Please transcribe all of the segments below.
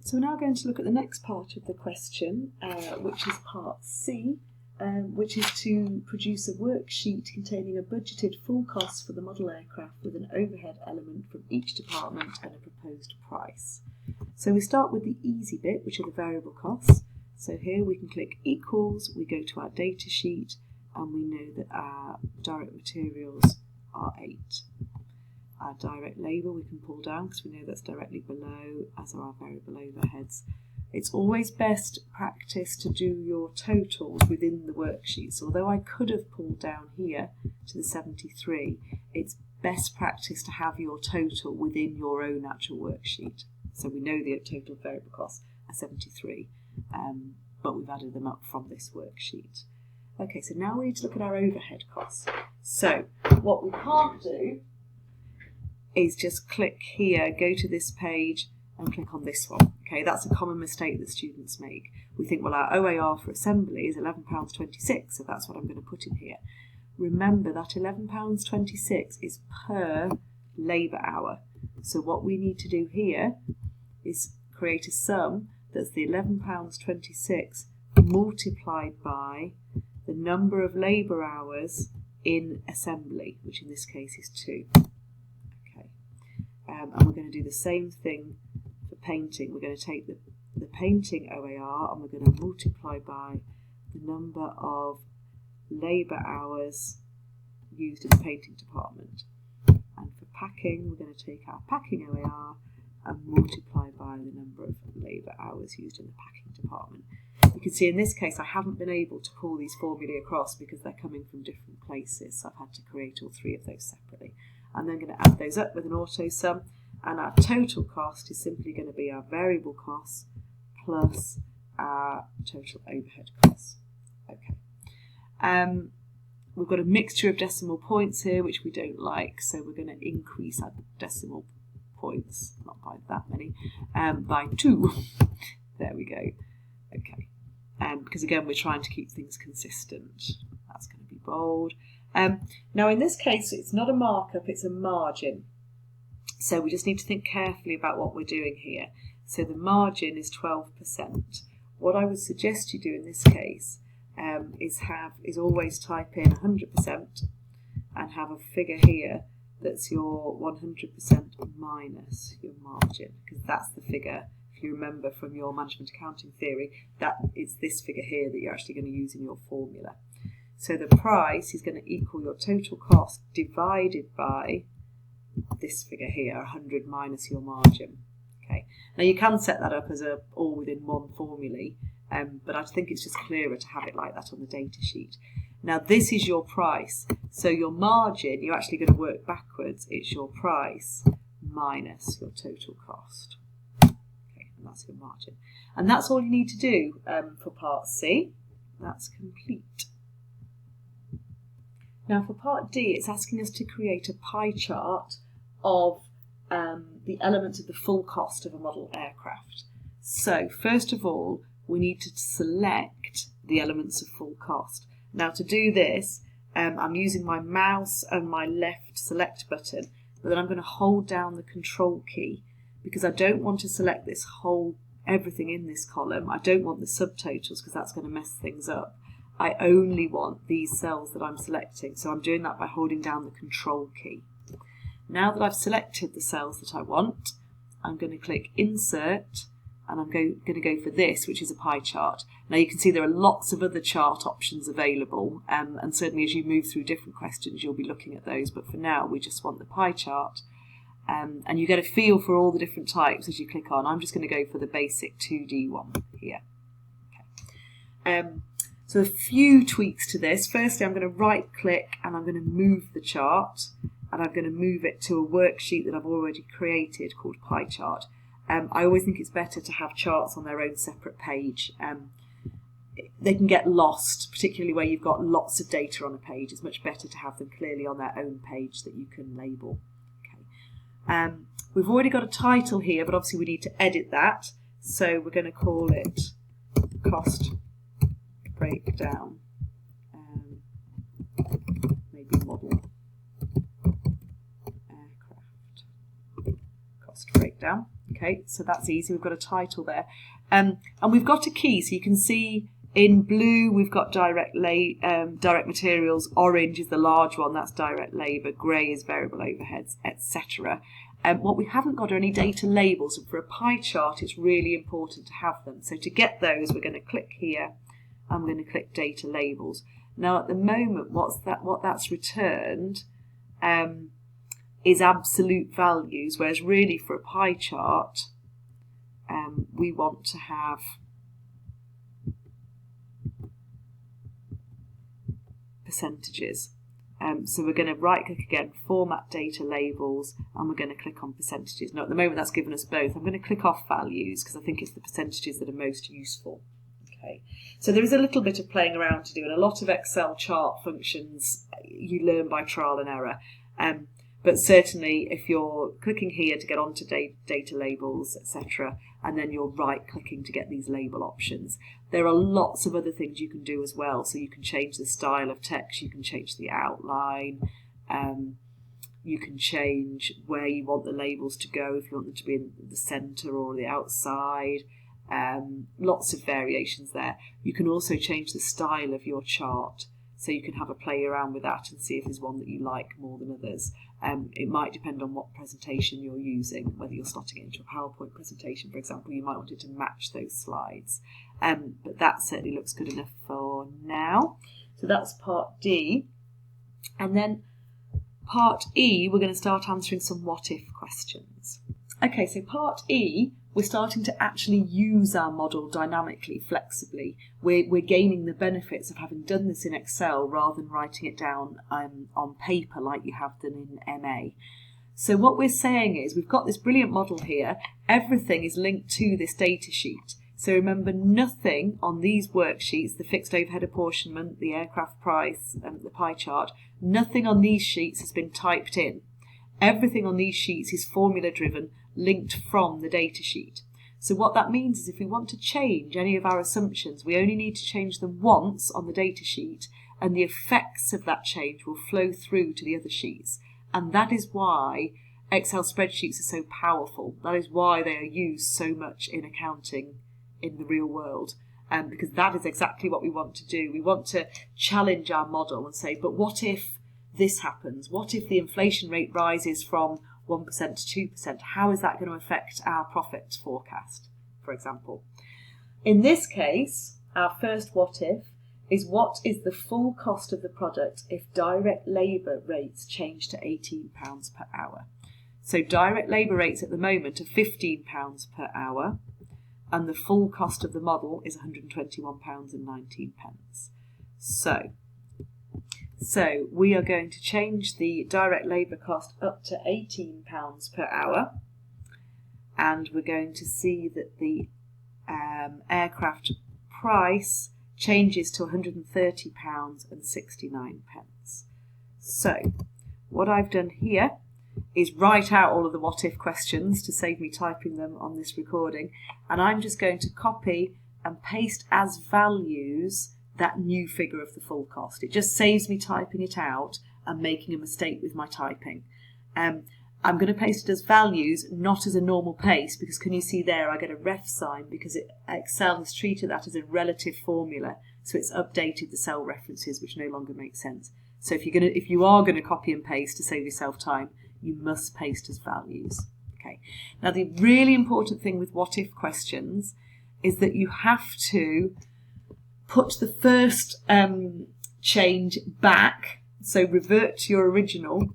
So we're now going to look at the next part of the question, which is part C, which is to produce a worksheet containing a budgeted full cost for the model aircraft with an overhead element from each department and a proposed price. So we start with the easy bit, which are the variable costs. So here we can click equals, we go to our data sheet, and we know that our direct materials are 8. Our direct labour we can pull down because we know that's directly below, as are our variable overheads. It's always best practice to do your totals within the worksheet. So although I could have pulled down here to the 73, it's best practice to have your total within your own actual worksheet. So we know the total variable costs are 73, but we've added them up from this worksheet. Okay, so now we need to look at our overhead costs. So what we can't do is just click here, go to this page and click on this one. Okay, that's a common mistake that students make. We think, well, our OAR for assembly is £11.26, so that's what I'm going to put in here. Remember that £11.26 is per labour hour. So what we need to do here is create a sum that's the £11.26 multiplied by the number of labour hours in assembly, which in this case is 2. Okay, and we're going to do the same thing for painting. We're going to take the painting OAR and we're going to multiply by the number of labour hours used in the painting department. And for packing, we're going to take our packing OAR and multiply by the number of labour hours used in the packing department. You can see in this case I haven't been able to pull these formulae across because they're coming from different places, so I've had to create all 3 of those separately. I'm then going to add those up with an auto sum, and our total cost is simply going to be our variable costs plus our total overhead costs. Okay. We've got a mixture of decimal points here which we don't like, so we're going to increase our decimal points, not by that many, by 2. There we go. Okay. Because again we're trying to keep things consistent. That's going to be bold. Now in this case it's not a markup, it's a margin. So we just need to think carefully about what we're doing here. So the margin is 12%. What I would suggest you do in this case is always type in 100% and have a figure here that's your 100% minus your margin, because that's the figure, if you remember from your management accounting theory, that it's this figure here that you're actually going to use in your formula. So the price is going to equal your total cost divided by this figure here, 100 minus your margin. Okay. Now you can set that up as a all within one formulae, but I think it's just clearer to have it like that on the data sheet. Now this is your price, so your margin, you're actually going to work backwards. It's your price minus your total cost. Okay, and that's your margin. And that's all you need to do for part C. That's complete. Now for part D, it's asking us to create a pie chart of the elements of the full cost of a model aircraft. So first of all, we need to select the elements of full cost. Now to do this, I'm using my mouse and my left select button, but then I'm going to hold down the control key because I don't want to select this whole everything in this column. I don't want the subtotals because that's going to mess things up. I only want these cells that I'm selecting, so I'm doing that by holding down the control key. Now that I've selected the cells that I want, I'm going to click insert and I'm going to go for this, which is a pie chart. Now you can see there are lots of other chart options available, and certainly as you move through different questions you'll be looking at those, but for now we just want the pie chart, and you get a feel for all the different types as you click on. I'm just going to go for the basic 2D one here. Okay. So a few tweaks to this. Firstly, I'm going to right click and I'm going to move the chart, and I'm going to move it to a worksheet that I've already created called pie chart. I always think it's better to have charts on their own separate page. They can get lost, particularly where you've got lots of data on a page. It's much better to have them clearly on their own page that you can label. Okay. We've already got a title here, but obviously we need to edit that. So we're going to call it cost breakdown, maybe model aircraft cost breakdown. Okay, so that's easy. We've got a title there. And we've got a key, so you can see in blue we've got direct materials, orange is the large one, that's direct labour, grey is variable overheads, etc. What we haven't got are any data labels, and for a pie chart it's really important to have them. So to get those, we're going to click here, I'm going to click data labels. Now at the moment what that's returned is absolute values, whereas really for a pie chart we want to have percentages. So we're going to right click again, format data labels, and we're going to click on percentages. Now at the moment that's given us both. I'm going to click off values because I think it's the percentages that are most useful. Okay, so there is a little bit of playing around to do, and a lot of Excel chart functions you learn by trial and error. But certainly if you're clicking here to get onto data labels, etc., and then you're right clicking to get these label options, there are lots of other things you can do as well. So you can change the style of text, you can change the outline, you can change where you want the labels to go, if you want them to be in the centre or the outside. Lots of variations there. You can also change the style of your chart, so you can have a play around with that and see if there's one that you like more than others. It might depend on what presentation you're using, whether you're slotting it into a PowerPoint presentation, for example, you might want it to match those slides. But that certainly looks good enough for now. So that's part D. And then part E, we're going to start answering some what-if questions. Okay, so part E, we're starting to actually use our model dynamically, flexibly. We're gaining the benefits of having done this in Excel rather than writing it down on paper like you have done in MA. So what we're saying is we've got this brilliant model here. Everything is linked to this data sheet. So remember, nothing on these worksheets, the fixed overhead apportionment, the aircraft price, the pie chart, nothing on these sheets has been typed in. Everything on these sheets is formula driven, linked from the data sheet. So what that means is if we want to change any of our assumptions, we only need to change them once on the data sheet, and the effects of that change will flow through to the other sheets. And that is why Excel spreadsheets are so powerful. That is why they are used so much in accounting in the real world. Because that is exactly what we want to do. We want to challenge our model and say, but what if this happens? What if the inflation rate rises from 1% to 2%? How is that going to affect our profit forecast, for example? In this case, our first what if is the full cost of the product if direct labour rates change to £18 per hour. So direct labour rates at the moment are £15 per hour, and the full cost of the model is £121.19. So we are going to change the direct labour cost up to £18 per hour, and we're going to see that the aircraft price changes to £130.69. So what I've done here is write out all of the what if questions to save me typing them on this recording, and I'm just going to copy and paste as values that new figure of the full cost. It just saves me typing it out and making a mistake with my typing. I'm going to paste it as values, not as a normal paste, because can you see there I get a ref sign because Excel has treated that as a relative formula, so it's updated the cell references, which no longer make sense. So if you are going to copy and paste to save yourself time, you must paste as values. Okay. Now the really important thing with what if questions is that you have to put the first change back, so revert to your original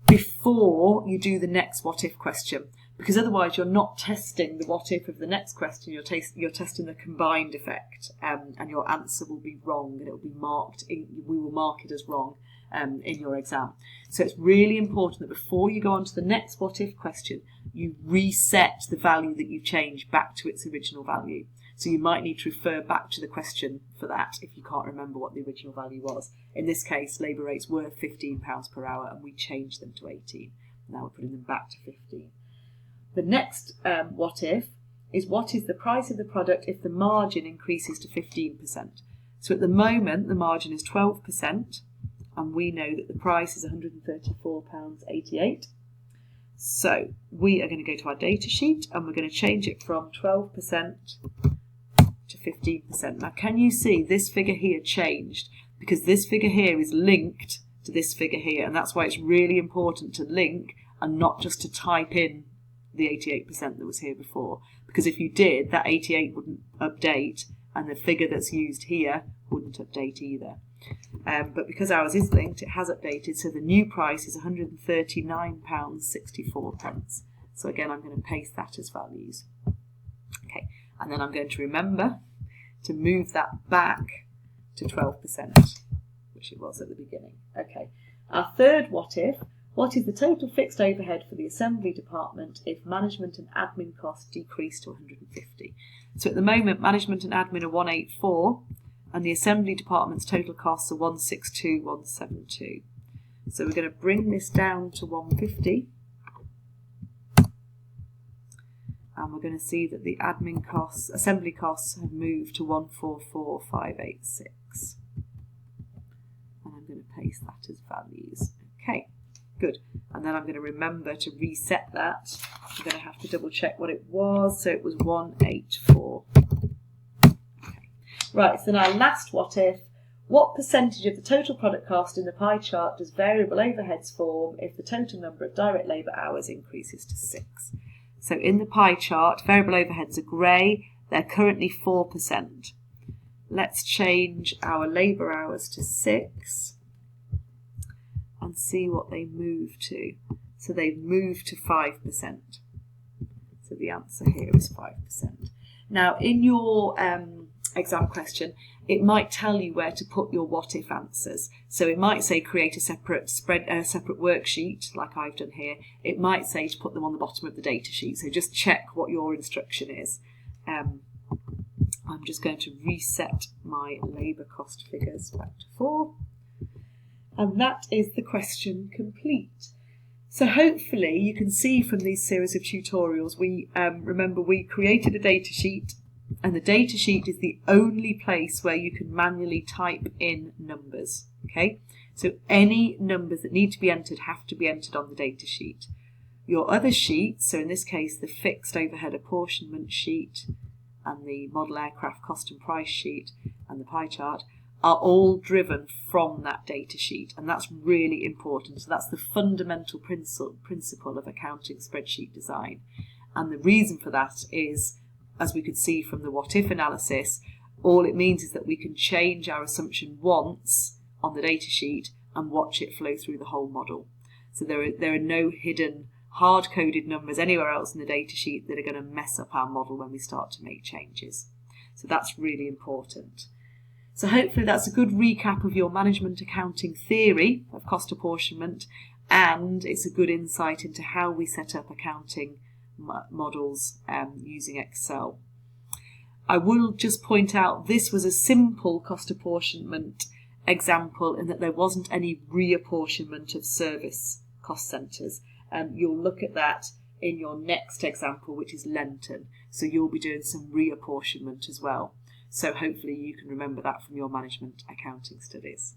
before you do the next what if question, because otherwise you're not testing the what if of the next question, you're testing the combined effect, and your answer will be wrong, and it will be marked, we will mark it as wrong in your exam. So it's really important that before you go on to the next what if question, you reset the value that you changed back to its original value. So you might need to refer back to the question for that if you can't remember what the original value was. In this case, labour rates were £15 per hour and we changed them to 18. Now we're putting them back to 15. The next what if is what is the price of the product if the margin increases to 15%. So at the moment the margin is 12%, and we know that the price is £134.88. So we are going to go to our data sheet and we're going to change it from 12% to 15%. Now can you see this figure here changed? Because this figure here is linked to this figure here, and that's why it's really important to link and not just to type in the 88% that was here before. Because if you did, that 88 wouldn't update and the figure that's used here wouldn't update either. But because ours is linked, it has updated, so the new price is £139.64. So again, I'm going to paste that as values. Okay, and then I'm going to remember to move that back to 12%, which it was at the beginning. Okay, our third what if. What is the total fixed overhead for the assembly department if management and admin costs decrease to 150? So at the moment, management and admin are 184, and the assembly department's total costs are 162,172. So we're going to bring this down to 150, and we're going to see that the admin costs, assembly costs, have moved to 144,586. And I'm going to paste that as values. Okay. Good. And then I'm going to remember to reset that. I'm going to have to double check what it was. So it was 184. Okay. Right, so now last what if. What percentage of the total product cost in the pie chart does variable overheads form if the total number of direct labour hours increases to 6? So in the pie chart, variable overheads are grey. They're currently 4%. Let's change our labour hours to 6. And see what they move to. So they've moved to 5%. So the answer here is 5%. Now in your exam question, it might tell you where to put your what if answers. So it might say create a separate separate worksheet, like I've done here. It might say to put them on the bottom of the data sheet. So just check what your instruction is. I'm just going to reset my labour cost figures back to 4. And that is the question complete. So hopefully you can see from these series of tutorials, remember we created a data sheet, and the data sheet is the only place where you can manually type in numbers. Okay, so any numbers that need to be entered have to be entered on the data sheet. Your other sheets, so in this case the fixed overhead apportionment sheet and the model aircraft cost and price sheet and the pie chart, are all driven from that data sheet, and that's really important. So that's the fundamental principle of accounting spreadsheet design, and the reason for that is, as we could see from the what if analysis, all it means is that we can change our assumption once on the data sheet and watch it flow through the whole model. So there are no hidden hard-coded numbers anywhere else in the data sheet that are going to mess up our model when we start to make changes. So that's really important. So hopefully that's a good recap of your management accounting theory of cost apportionment, and it's a good insight into how we set up accounting models using Excel. I will just point out this was a simple cost apportionment example in that there wasn't any reapportionment of service cost centres. You'll look at that in your next example, which is Lenton. So you'll be doing some reapportionment as well. So hopefully you can remember that from your management accounting studies.